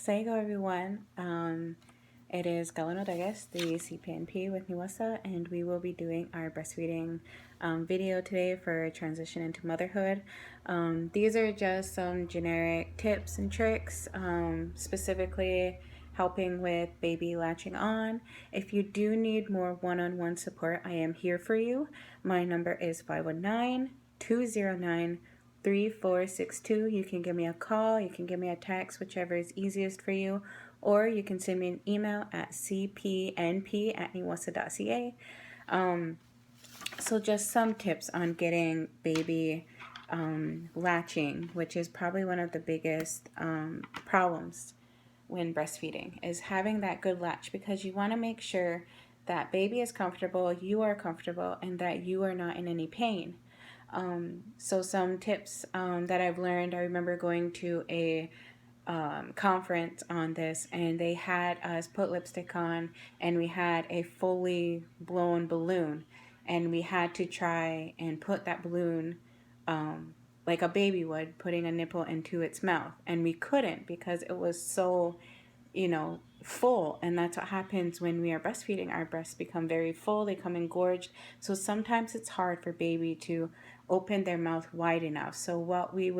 Saigo everyone. It is Galen Rodriguez, the CPNP with Niwasa, and we will be doing our breastfeeding video today for transition into motherhood. These are just some generic tips and tricks, specifically helping with baby latching on. If you do need more one-on-one support, I am here for you. My number is 519-209-3462. You can give me a call, you can give me a text, whichever is easiest for you, or you can send me an email at cpnp@niwasa.ca. So just some tips on getting baby latching, which is probably one of the biggest problems when breastfeeding, is having that good latch, because you want to make sure that baby is comfortable, you are comfortable, and that you are not in any pain. So some tips that I've learned, I remember going to a conference on this, and they had us put lipstick on, and we had a fully blown balloon, and we had to try and put that balloon like a baby would, putting a nipple into its mouth, and we couldn't because it was so full. And that's what happens when we are breastfeeding. Our breasts become very full, they come engorged, so sometimes it's hard for baby to open their mouth wide enough. So what we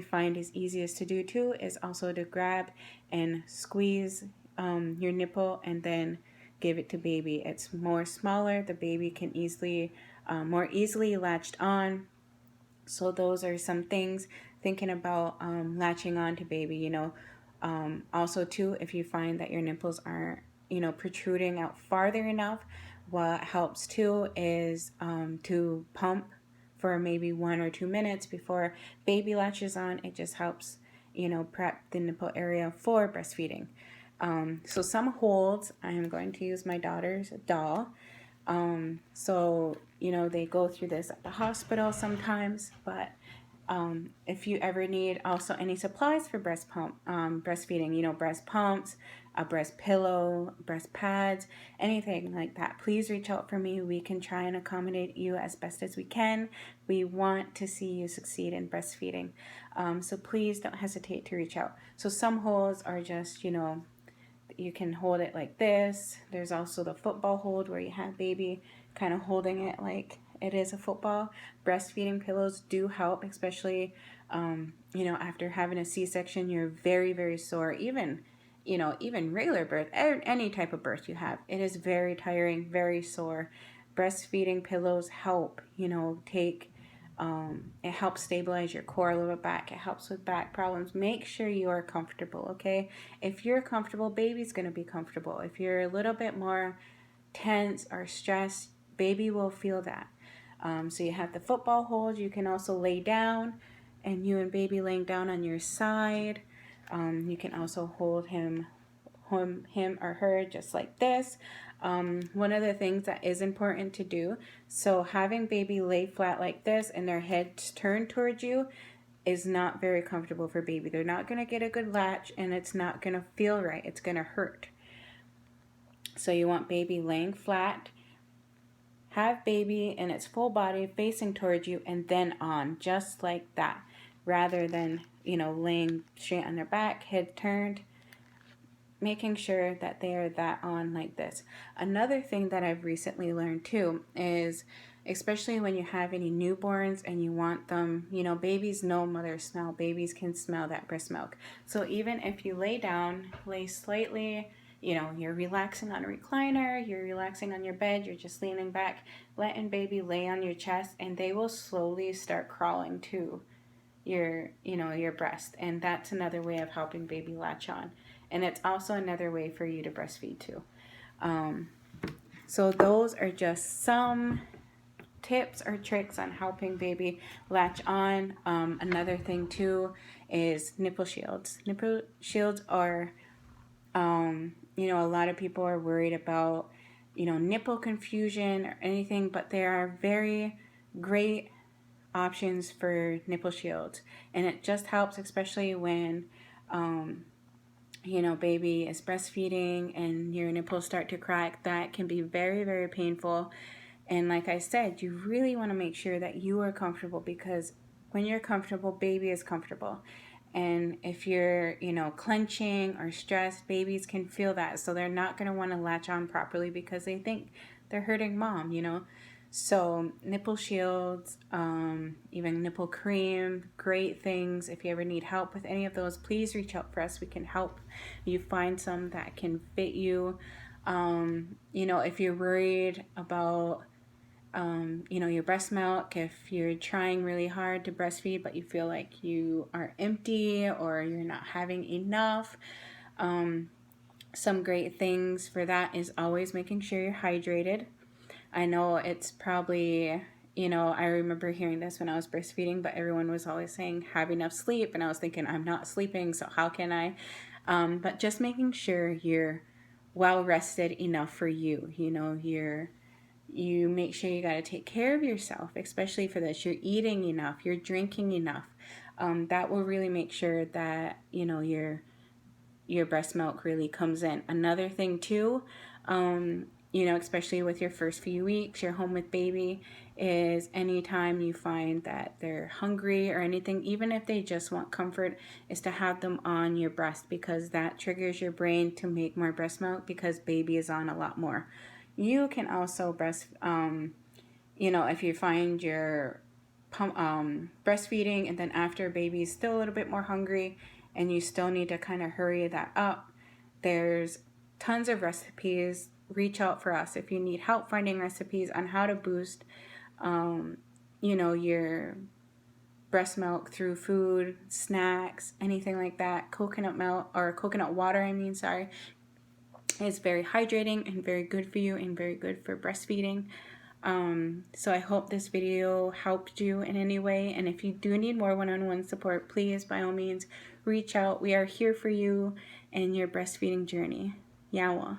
find is easiest to do too is also to grab and squeeze your nipple and then give it to baby. It's more smaller, the baby can more easily latched on. So those are some things, thinking about latching on to baby. Also too, if you find that your nipples aren't protruding out farther enough, what helps too is to pump for maybe 1 or 2 minutes before baby latches on. It just helps prep the nipple area for breastfeeding. So some holds, I am going to use my daughter's doll. So they go through this at the hospital sometimes, but if you ever need also any supplies for breastfeeding, breast pumps, a breast pillow, breast pads, anything like that, please reach out for me. We can try and accommodate you as best as we can. We want to see you succeed in breastfeeding. So please don't hesitate to reach out. So some holds are just, you can hold it like this. There's also the football hold where you have baby kind of holding it like it is a football. Breastfeeding pillows do help, especially after having a C-section. You're very, very sore. Even regular birth, any type of birth you have, it is very tiring, very sore. Breastfeeding pillows help it helps stabilize your core, lower back. It helps with back problems. Make sure you are comfortable, okay? If you're comfortable, baby's going to be comfortable. If you're a little bit more tense or stressed, baby will feel that. So you have the football hold. You can also lay down, and you and baby laying down on your side. You can also hold him or her just like this. One of the things that is important to do, so having baby lay flat like this and their heads turned towards you is not very comfortable for baby. They're not going to get a good latch, and it's not going to feel right. It's going to hurt. So you want baby laying flat. Have baby in its full body facing towards you, and then on, just like that, rather than laying straight on their back, head turned. Making sure that they are that on like this. Another thing that I've recently learned too is, especially when you have any newborns and you want them, babies know mother smell. Babies can smell that breast milk. So even if you lay down, lay slightly, you're relaxing on a recliner, you're relaxing on your bed, you're just leaning back, letting baby lay on your chest, and they will slowly start crawling to your breast. And that's another way of helping baby latch on. And it's also another way for you to breastfeed too. So those are just some tips or tricks on helping baby latch on. Another thing too is nipple shields. Nipple shields are, a lot of people are worried about, nipple confusion or anything, but there are very great options for nipple shields. And it just helps, especially when baby is breastfeeding and your nipples start to crack. That can be very, very painful. And like I said, you really want to make sure that you are comfortable, because when you're comfortable, baby is comfortable. And if you're, clenching or stressed, babies can feel that. So they're not going to want to latch on properly because they think they're hurting mom. So nipple shields, even nipple cream, great things. If you ever need help with any of those, please reach out for us. We can help you find some that can fit you. If you're worried about your breast milk, if you're trying really hard to breastfeed but you feel like you are empty or you're not having enough, some great things for that is always making sure you're hydrated. I know it's probably, I remember hearing this when I was breastfeeding, but everyone was always saying have enough sleep, and I was thinking I'm not sleeping, so how can I? But just making sure you're well rested enough for you. You make sure you got to take care of yourself, especially for this. You're eating enough, you're drinking enough. That will really make sure that your breast milk really comes in. Another thing too, especially with your first few weeks, you're home with baby, is anytime you find that they're hungry or anything, even if they just want comfort, is to have them on your breast, because that triggers your brain to make more breast milk because baby is on a lot more. You can also if you find you're breastfeeding and then after baby's still a little bit more hungry and you still need to kind of hurry that up, there's tons of recipes. Reach out for us if you need help finding recipes on how to boost, your breast milk through food, snacks, anything like that. Coconut milk, or coconut water, sorry, is very hydrating and very good for you and very good for breastfeeding. So I hope this video helped you in any way. And if you do need more one-on-one support, please, by all means, reach out. We are here for you in your breastfeeding journey. Yawa.